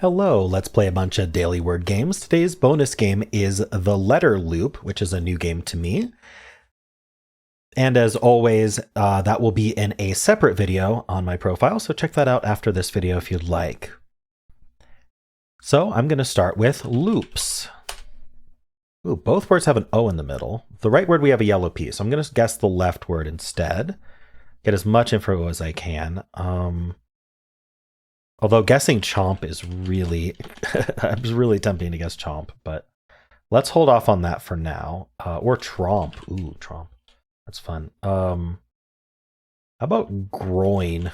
Hello, let's play a bunch of daily word games. Today's bonus game is the LetterLoop, which is a new game to me. And as always, that will be in a separate video on my profile, so check that out after this video if you'd like. So I'm going to start with loops. Ooh, both words have an O in the middle. The right word we have a yellow P, so I'm going to guess the left word instead. Get as much info as I can. Although guessing chomp is really, it was really tempting to guess chomp, but let's hold off on that for now. Or tromp. Ooh, tromp. That's fun. How about groin?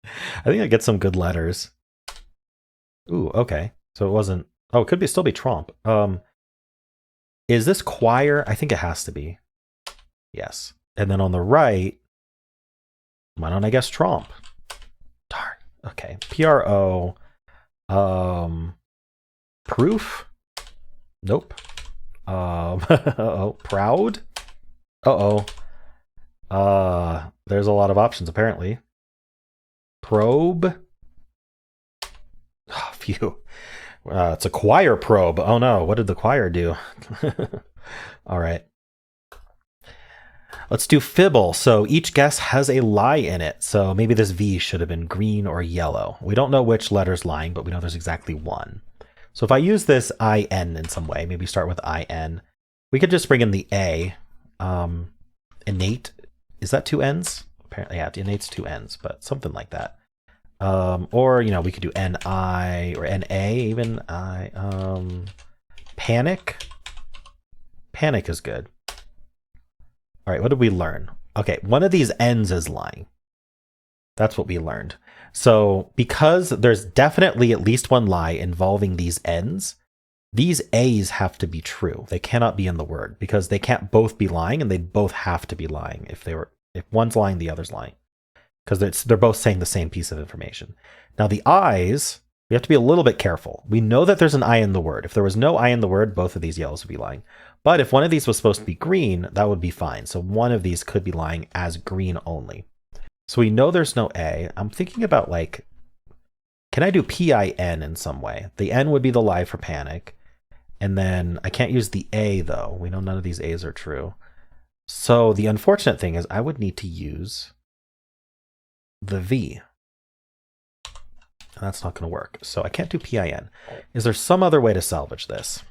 I think I get some good letters. Ooh, okay. So it wasn't. Oh, it could still be tromp. Is this choir? I think it has to be. Yes. And then on the right, why don't I guess tromp? Darn. Okay, PRO, proof? Nope. Uh-oh, proud? Uh-oh. There's a lot of options, apparently. Probe? Oh, phew. It's a choir probe. Oh no, what did the choir do? All right. Let's do Fibble. So each guess has a lie in it. So maybe this V should have been green or yellow. We don't know which letter's lying, but we know there's exactly one. So if I use this IN in some way, maybe start with IN, we could just bring in the A. Innate, is that two N's? Apparently, yeah, innate's two N's, but something like that. Or, we could do NI or NA even. Panic. Panic is good. All right, what did we learn? Okay, one of these N's is lying. That's what we learned. So because there's definitely at least one lie involving these N's, these A's have to be true. They cannot be in the word because they can't both be lying, and they both have to be lying if one's lying, the other's lying. Because they're both saying the same piece of information. Now the I's, we have to be a little bit careful. We know that there's an I in the word. If there was no I in the word, both of these yellows would be lying. But if one of these was supposed to be green, that would be fine. So one of these could be lying as green only. So we know there's no A. I'm thinking about can I do PIN in some way? The N would be the lie for panic. And then I can't use the A though. We know none of these A's are true. So the unfortunate thing is I would need to use the V. And that's not going to work. So I can't do PIN. Is there some other way to salvage this?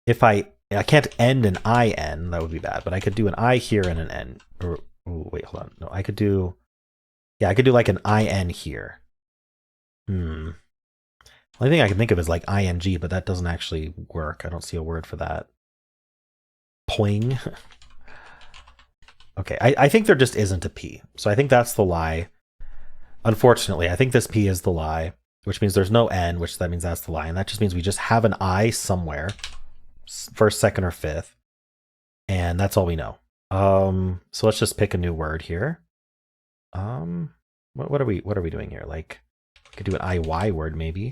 If I can't end an IN, that would be bad, but I could do an I here and an N. Or, wait, hold on. No, I could do like an IN here. Only thing I can think of is like ING, but that doesn't actually work. I don't see a word for that. Poing. Okay, I think there just isn't a P. So I think that's the lie. Unfortunately, I think this P is the lie, which means there's no N, which that means that's the lie. And that just means we just have an I somewhere. First, second, or fifth. And that's all we know. So let's just pick a new word here. What are we doing here? Like, we could do an IY word maybe.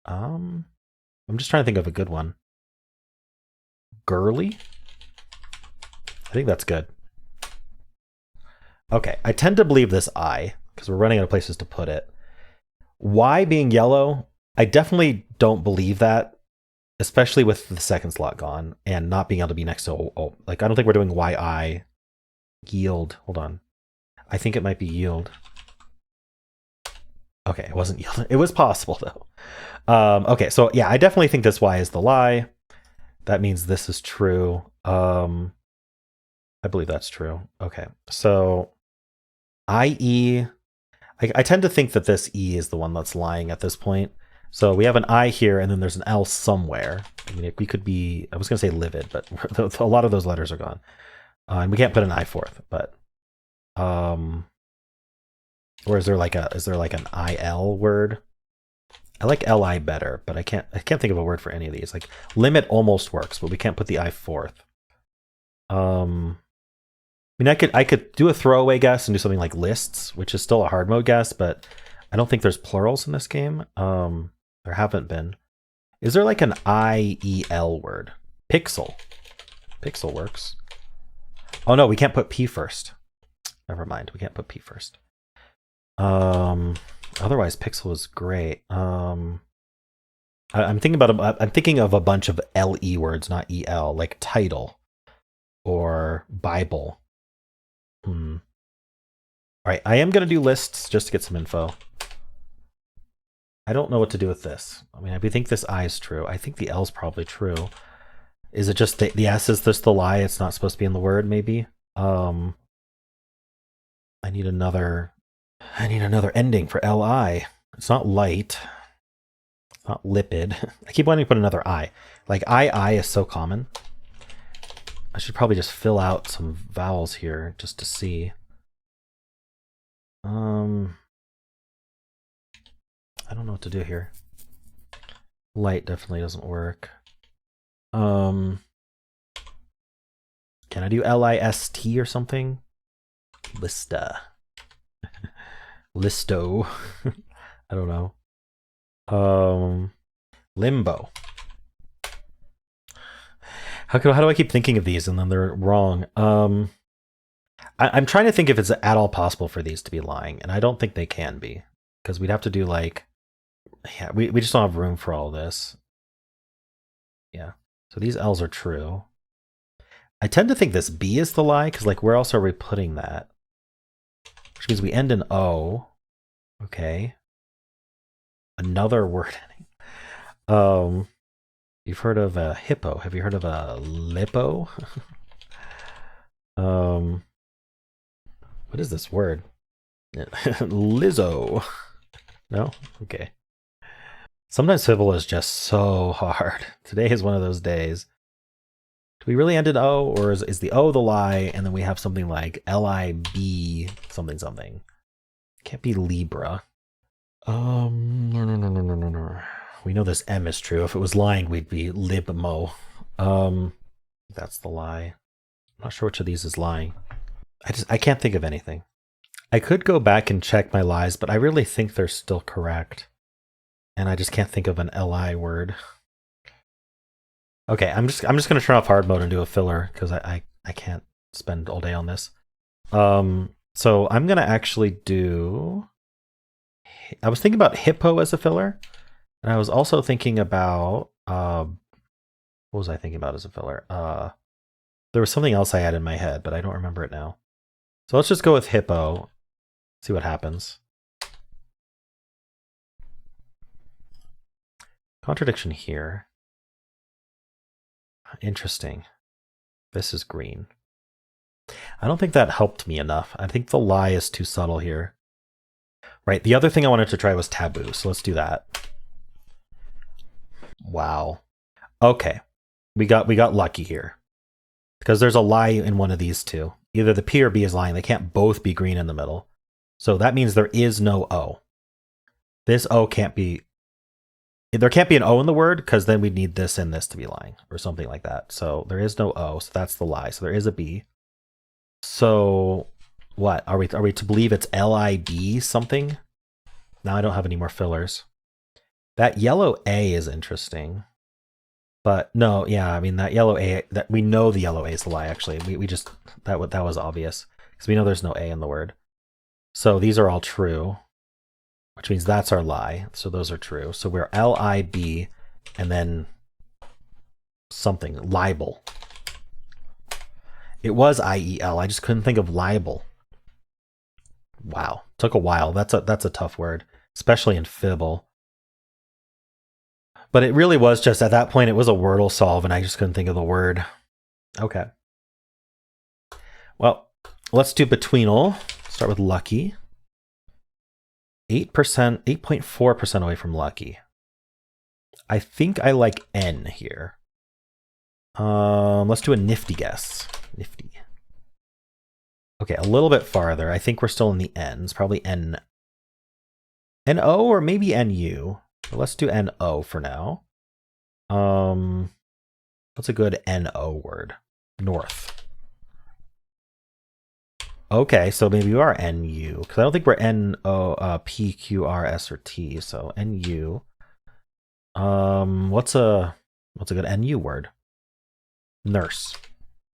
I'm just trying to think of a good one. Girly? I think that's good. Okay, I tend to believe this I, because we're running out of places to put it. Y being yellow, I definitely don't believe that. Especially with the second slot gone and not being able to be next to O. Like, I don't think we're doing YI. Yield. Hold on. I think it might be yield. Okay, it wasn't yield. It was possible, though. Okay, so yeah, I definitely think this Y is the lie. That means this is true. I believe that's true. Okay, so IE. I tend to think that this E is the one that's lying at this point. So we have an I here, and then there's an L somewhere. I mean, we could be, I was going to say livid, but a lot of those letters are gone. And we can't put an I fourth, but, or is there like an IL word? I like LI better, but I can't think of a word for any of these. Like limit almost works, but we can't put the I fourth. I mean, I could do a throwaway guess and do something like lists, which is still a hard mode guess, but I don't think there's plurals in this game. There haven't been. Is there like an IEL word? Pixel. Pixel works. Oh no, we can't put P first. Never mind, we can't put P first. Otherwise, Pixel is great. I'm thinking of a bunch of LE words, not EL, like title or Bible. All right, I am going to do lists just to get some info. I don't know what to do with this. I mean, I think this I is true. I think the L is probably true. Is it just the S is just the lie? It's not supposed to be in the word, maybe? I need another ending for LI. It's not light. It's not lipid. I keep wanting to put another I. Like I is so common. I should probably just fill out some vowels here just to see. I don't know what to do here. Light definitely doesn't work. Can I do LIST or something? Lista. Listo. I don't know. Limbo. How do I keep thinking of these and then they're wrong? I'm trying to think if it's at all possible for these to be lying, and I don't think they can be, because we'd have to do like, yeah, we just don't have room for all this. Yeah, so these L's are true. I tend to think this B is the lie, because like where else are we putting that? Which means we end in O. Okay. Another word ending. You've heard of a hippo. Have you heard of a lipo? What is this word? Lizzo. No? Okay. Sometimes Fibble is just so hard. Today is one of those days. Do we really end in O, or is the O the lie, and then we have something like LIB something something? Can't be Libra. No. We know this M is true. If it was lying, we'd be Libmo. That's the lie. I'm not sure which of these is lying. I can't think of anything. I could go back and check my lies, but I really think they're still correct. And I just can't think of an LI word. Okay, I'm just gonna turn off hard mode and do a filler because I can't spend all day on this. So I'm gonna actually do. I was thinking about hippo as a filler, and I was also thinking about what was I thinking about as a filler? There was something else I had in my head, but I don't remember it now. So let's just go with hippo. See what happens. Contradiction here. Interesting. This is green. I don't think that helped me enough. I think the lie is too subtle here. Right, the other thing I wanted to try was taboo, so let's do that. Wow. Okay. We got lucky here. Because there's a lie in one of these two. Either the P or B is lying. They can't both be green in the middle. So that means there is no O. This O can't be... There can't be an O in the word, because then we'd need this and this to be lying, or something like that. So there is no O, so that's the lie. So there is a B. So what? Are we to believe it's LIB something? Now I don't have any more fillers. That yellow A is interesting. But no, yeah, I mean that yellow A, that we know the yellow A is the lie, actually. We just that was obvious. Because we know there's no A in the word. So these are all true. Which means that's our lie. So those are true. So we're LIB and then something. Libel. It was IEL. I just couldn't think of libel. Wow. Took a while. That's a tough word. Especially in Fibble. But it really was just, at that point, it was a Wordle solve, and I just couldn't think of the word. Okay. Well, let's do Betweenle. Start with lucky. 8%, 8.4% away from lucky. I think I like N here. Let's do a nifty guess. Nifty. Okay, a little bit farther. I think we're still in the N's. Probably N. N-O or maybe N-U. Let's do N-O for now. What's a good N-O word? North. Okay, so maybe you are N-U, because I don't think we're N-O, P, Q, R, S, or T, so N-U. What's a good N-U word? Nurse.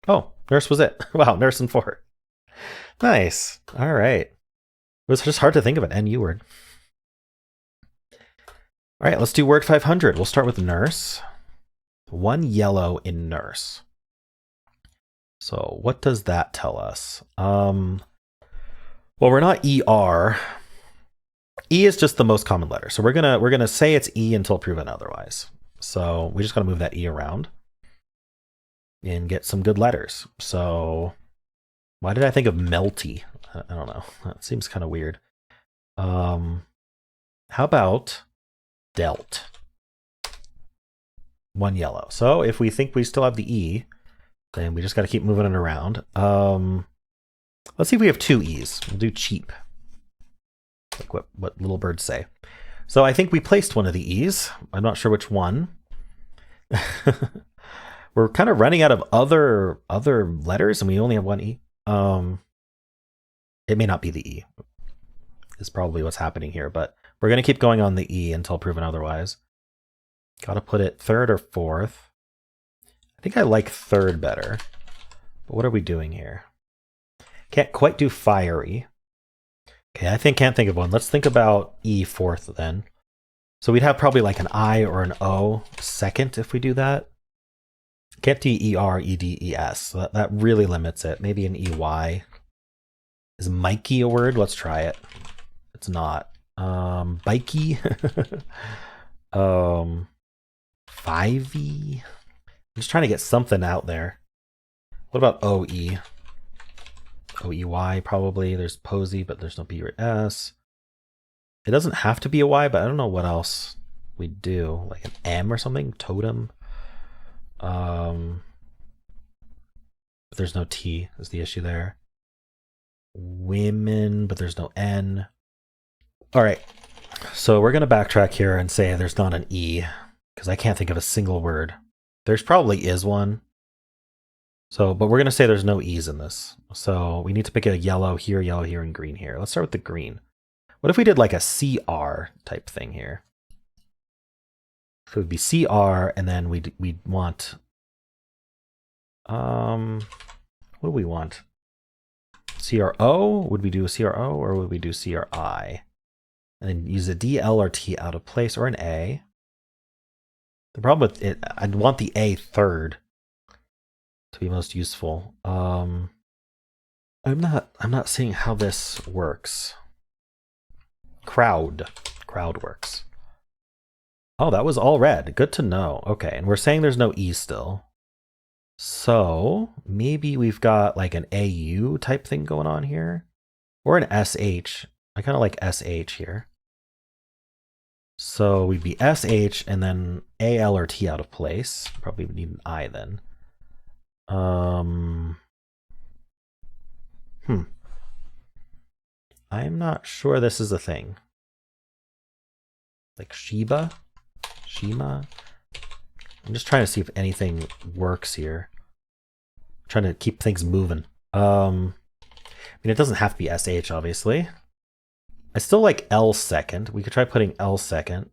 Oh, nurse was it. Wow, nurse and 4. Nice. All right. It was just hard to think of an N-U word. All right, let's do word 500. We'll start with nurse. 1 yellow in nurse. So what does that tell us? Well, we're not ER. E is just the most common letter. So we're gonna say it's E until proven otherwise. So we just gotta move that E around and get some good letters. So why did I think of melty? I don't know. That seems kind of weird. How about dealt? 1 yellow. So if we think we still have the E, then we just got to keep moving it around. Let's see if we have 2 E's. We'll do cheap. Like what little birds say. So I think we placed one of the E's. I'm not sure which one. We're kind of running out of other letters, and we only have 1 E. It may not be the E. Is probably what's happening here, but we're going to keep going on the E until proven otherwise. Got to put it 3rd or 4th. I think I like 3rd better. But what are we doing here? Can't quite do fiery. Okay, can't think of one. Let's think about E 4th then. So we'd have probably like an I or an O 2nd if we do that. Can't do ER, ED, ES. So that really limits it. Maybe an EY. Is Mikey a word? Let's try it. It's not. Bikey. 5E. I'm just trying to get something out there. What about OE? OEY probably. There's Posey, but there's no B or S. It doesn't have to be a Y, but I don't know what else we do. Like an M or something? Totem. But there's no T is the issue there. Women, but there's no N. All right. So we're going to backtrack here and say there's not an E because I can't think of a single word. There's probably is one. So, but we're going to say there's no E's in this. So we need to pick a yellow here, and green here. Let's start with the green. What if we did like a CR type thing here? So it would be CR, and then we'd want, what do we want? CRO? Would we do a CRO or would we do CRI? And then use a D, L, or T out of place, or an A. The problem with it, I'd want the A 3rd to be most useful. I'm not seeing how this works. Crowd works. Oh, that was all red. Good to know. Okay, and we're saying there's no E still. So maybe we've got like an AU type thing going on here, or an SH. I kind of like SH here. So we'd be SH and then AL or T out of place. Probably would need an I then. I'm not sure this is a thing. Like Shima? I'm just trying to see if anything works here. I'm trying to keep things moving. I mean, it doesn't have to be SH, obviously. I still like L 2nd. We could try putting L 2nd.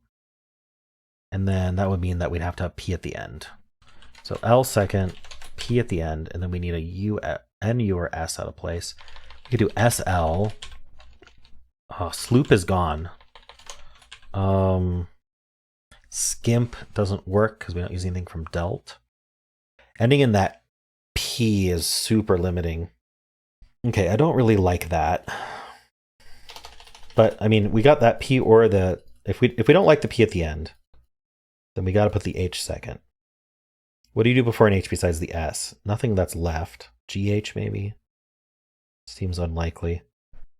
And then that would mean that we'd have to have P at the end. So L 2nd, P at the end, and then we need a U, N, U, or S out of place. We could do SL. Oh, Sloop is gone. Skimp doesn't work because we don't use anything from Delt. Ending in that P is super limiting. Okay, I don't really like that. But I mean, we got that P or the if we don't like the P at the end, then we got to put the H 2nd. What do you do before an H besides the S? Nothing that's left. GH maybe. Seems unlikely.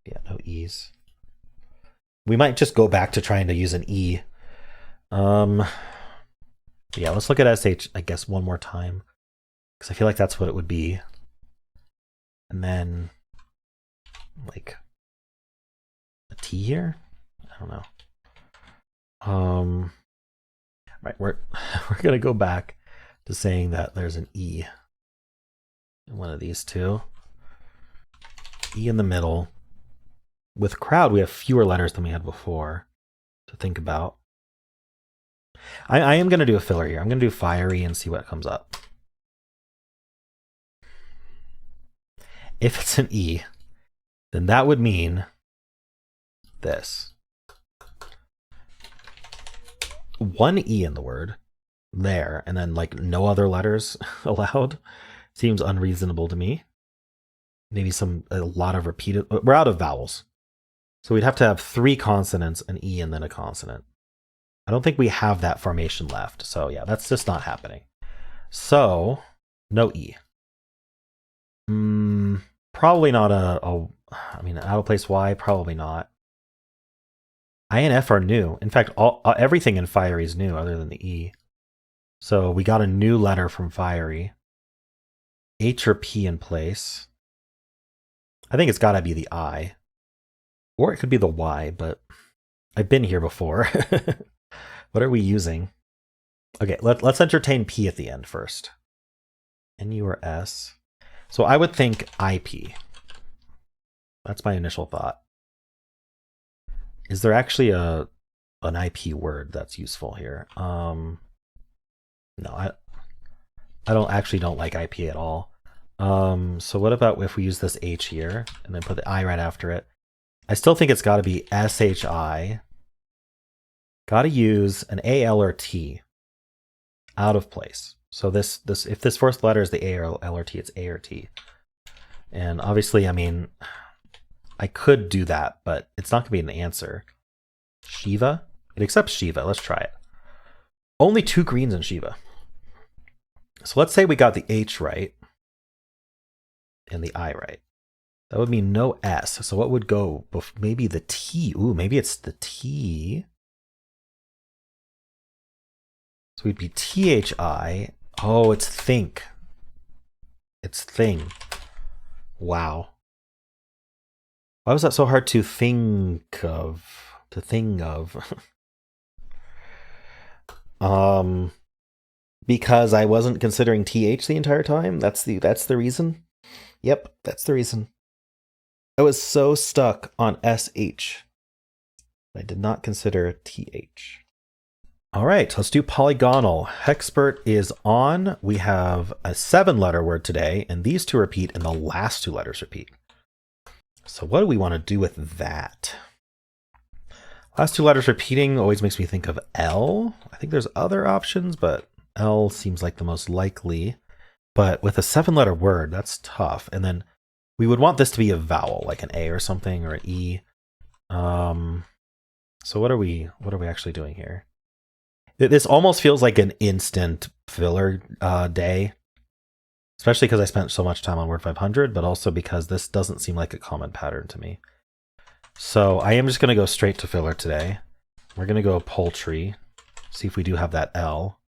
Yeah, no E's. We might just go back to trying to use an E. Yeah, let's look at SH, I guess, one more time. Because I feel like that's what it would be. And then, like, a T here? I don't know. Right, we're gonna go back to saying that there's an E in one of these two. E in the middle. With crowd, we have fewer letters than we had before to think about. I am going to do a filler here. I'm going to do fiery and see what comes up. If it's an E, then that would mean this. one E in the word there, and then like no other letters allowed seems unreasonable to me. Maybe a lot of repeated. We're out of vowels, so we'd have to have 3 consonants, an E, and then a consonant. I don't think we have that formation left, so yeah, that's just not happening. So no E. Probably not I mean, out of place Y, probably not. I and F are new. In fact, everything in Fiery is new other than the E. So we got a new letter from Fiery. H or P in place. I think it's got to be the I. Or it could be the Y, but I've been here before. What are we using? Okay, let's entertain P at the end first. NU or S. So I would think IP. That's my initial thought. Is there actually an IP word that's useful here? No, I don't like IP at all. So what about if we use this H here and then put the I right after it? I still think it's got to be SHI. Got to use an AL or T. Out of place. So if this first letter is the A or L or T, it's A or T. And obviously, I mean, I could do that, but it's not going to be an answer. Shiva? It accepts Shiva. Let's try it. Only 2 greens in Shiva. So let's say we got the H right and the I right. That would mean no S. So what would go? Maybe the T. Ooh, maybe it's the T. So we'd be THI. Oh, it's think. It's thing. Wow. Why was that so hard to think of? To think of. Because I wasn't considering TH the entire time. That's the reason. Yep, that's the reason. I was so stuck on SH. I did not consider TH. All right, let's do Polygonle. Hexpert is on. We have a 7-letter word today, and these 2 repeat, and the last 2 letters repeat. So what do we want to do with that? Last 2 letters repeating always makes me think of L. I think there's other options, but L seems like the most likely. But with a 7-letter word, that's tough. And then we would want this to be a vowel, like an A or something, or an E. So what are we actually doing here? This almost feels like an instant filler day, especially because I spent so much time on Word 500, but also because this doesn't seem like a common pattern to me. So I am just going to go straight to filler today. We're going to go poultry, see if we do have that L.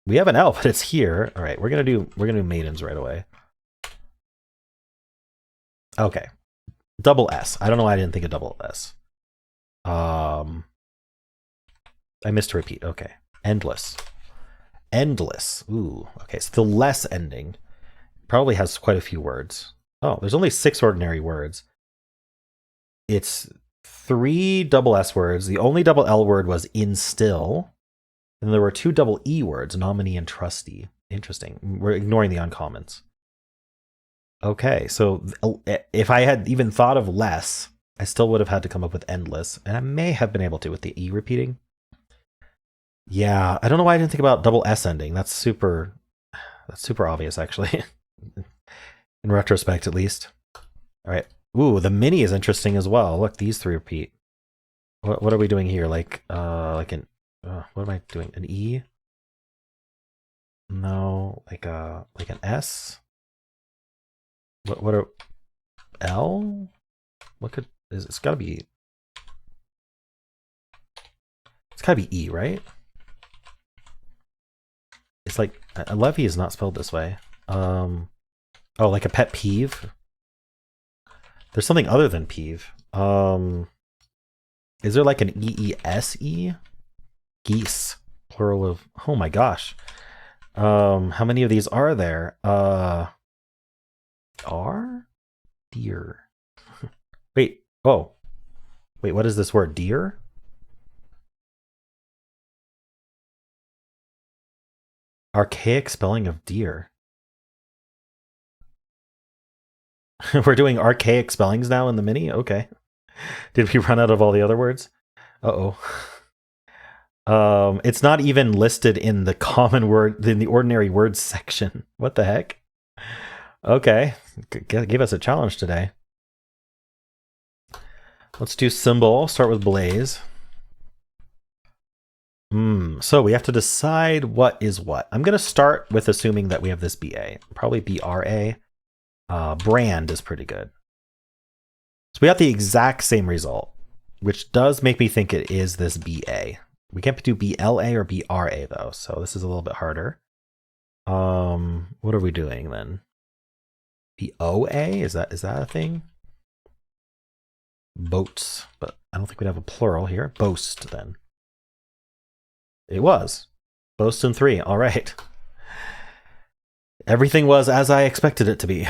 We have an L, but it's here. All right, we're gonna do maidens right away. Okay, double S. I don't know why I didn't think of double S. I missed a repeat. Okay, endless. Endless. Ooh. Okay, so the less ending probably has quite a few words. Oh, there's only 6 ordinary words. It's 3 double S words. The only double L word was instill. And there were 2 double E words, nominee and trustee. Interesting. We're ignoring the uncommons. Okay, so if I had even thought of less, I still would have had to come up with endless. And I may have been able to with the E repeating. Yeah, I don't know why I didn't think about double S ending. That's super obvious, actually. In retrospect, at least. All right. Ooh, the mini is interesting as well. Look, these 3 repeat. What are we doing here? Like an what am I doing? An E? No, like an S. What are L? What could it's gotta be? It's gotta be E, right? It's like a levy is not spelled this way. Oh, like a pet peeve. There's something other than peeve. Is there like an EESE? Geese, plural of. Oh my gosh. How many of these are there? Deer. Wait. Oh. Wait, what is this word? Deer? Archaic spelling of deer. We're doing archaic spellings now in the mini? Okay. Did we run out of all the other words? Uh-oh. It's not even listed in the common word, in the ordinary words section. What the heck? Okay, give us a challenge today. Let's do Symble. Start with Blaze. So we have to decide what is what. I'm going to start with assuming that we have this BA. Probably BRA. Brand is pretty good. So we got the exact same result, which does make me think it is this BA. We can't do BLA or BRA though, so this is a little bit harder. What are we doing then? BOA? Is that a thing? Boats, but I don't think we'd have a plural here. Boast then. It was. Boast in 3. All right. Everything was as I expected it to be.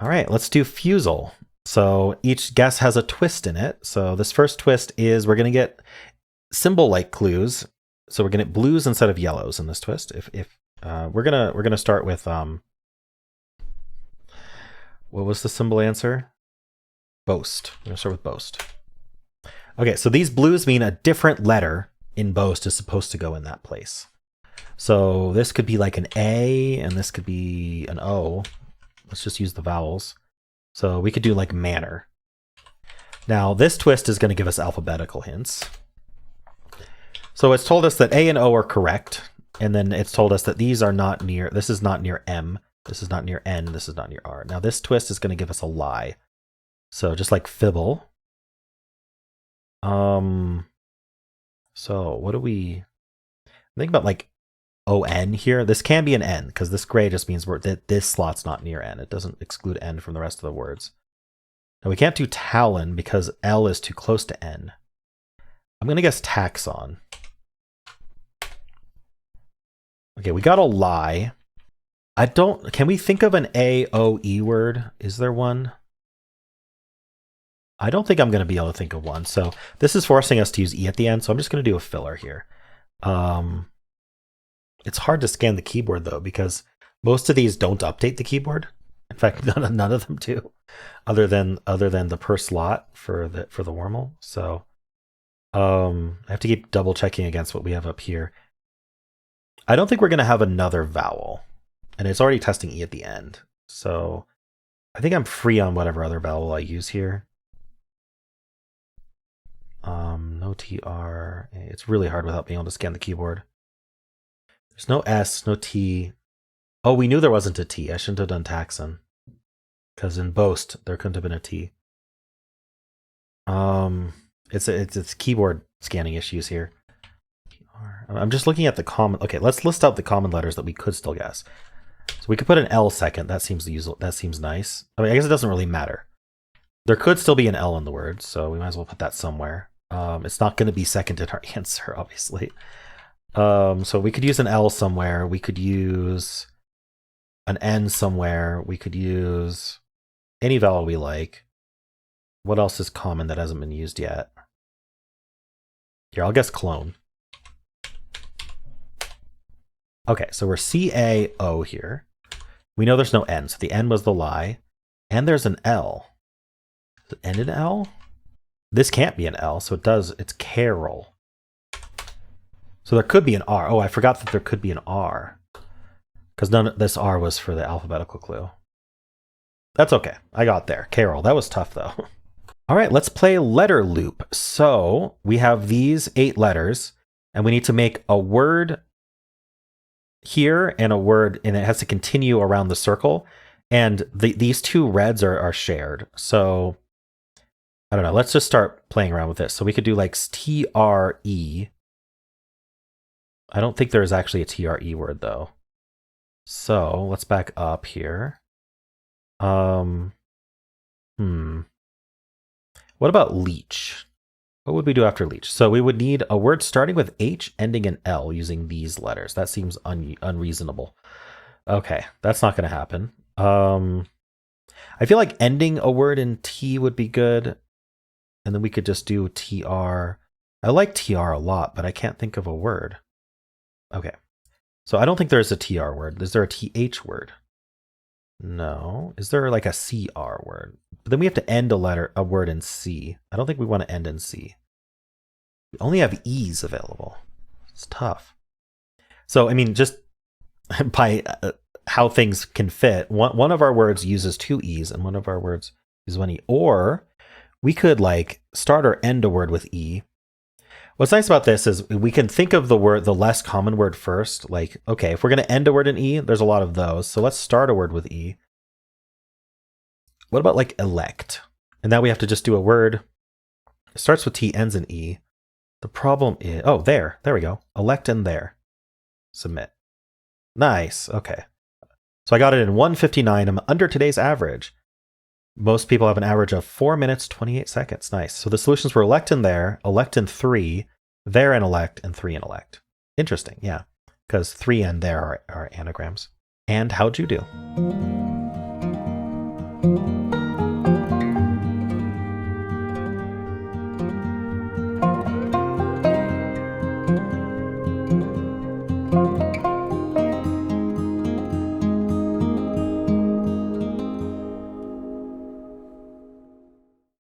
All right, let's do Fusele. So each guess has a twist in it. So this first twist is we're going to get symbol-like clues. So we're going to get blues instead of yellows in this twist. If we're gonna start with what was the symbol answer? Boast. We're gonna start with boast. Okay, so these blues mean a different letter in boast is supposed to go in that place. So this could be like an A, and this could be an O. Let's just use the vowels. So we could do like manner. Now this twist is going to give us alphabetical hints. So it's told us that A and O are correct, and then it's told us that these are not near, this is not near M, this is not near N, this is not near R. Now this twist is going to give us a lie. So just like Fibble. So what do we think about, like ON here? This can be an N because this gray just means that this slot's not near N. It doesn't exclude N from the rest of the words. Now we can't do talon because L is too close to N. I'm going to guess taxon. Okay, we got a lie. Can we think of an AOE word? Is there one? I don't think I'm going to be able to think of one. So this is forcing us to use E at the end. So I'm just going to do a filler here. It's hard to scan the keyboard though, because most of these don't update the keyboard. In fact, none of them do, other than the per slot for the Wormhole. So I have to keep double checking against what we have up here. I don't think we're going to have another vowel, and it's already testing E at the end. So I think I'm free on whatever other vowel I use here. No TR. It's really hard without being able to scan the keyboard. There's no S, no T. Oh, we knew there wasn't a T. I shouldn't have done taxon, because in boast there couldn't have been a T. It's keyboard scanning issues here. I'm just looking at the common. Okay, let's list out the common letters that we could still guess. So we could put an L second. That seems useful. That seems nice. I mean, I guess it doesn't really matter. There could still be an L in the word, so we might as well put that somewhere. It's not going to be second in our answer, obviously. So we could use an L somewhere. We could use an N somewhere. We could use any vowel we like. What else is common that hasn't been used yet? Here, I'll guess clone. Okay, so we're CAO here. We know there's no N, so the N was the lie. And there's an L. Does it end in L? This can't be an L, so it's Carol. So there could be an R. Oh, I forgot that there could be an R, because none of this R was for the alphabetical clue. That's okay. I got there. Carol. That was tough, though. All right, let's play LetterLoop. So we have these 8 letters, and we need to make a word here and a word, and it has to continue around the circle. And these 2 reds are shared. So I don't know. Let's just start playing around with this. So we could do like TRE. I don't think there's actually a TRE word though. So let's back up here. What about leech? What would we do after leech? So we would need a word starting with H, ending in L, using these letters. That seems unreasonable. Okay, that's not going to happen. I feel like ending a word in T would be good. And then we could just do TR. I like TR a lot, but I can't think of a word. Okay. So I don't think there's a TR word. Is there a TH word? No. Is there like a CR word? But then we have to end a word in C. I don't think we want to end in C. We only have E's available. It's tough. So, I mean, just by how things can fit, one of our words uses 2 E's and one of our words uses 1 E. Or we could like start or end a word with E. What's nice about this is we can think of the less common word first. Like, okay, if we're going to end a word in E, there's a lot of those. So let's start a word with E. What about like elect? And now we have to just do a word. It starts with T, ends in E. The problem is, oh, there we go. Elect and there. Submit. Nice. Okay. So I got it in 1:59. I'm under today's average. Most people have an average of 4 minutes, 28 seconds. Nice. So the solutions were elect and there 3, there and elect, and 3 and elect. Interesting. Yeah. Because 3 and there are anagrams. And how'd you do?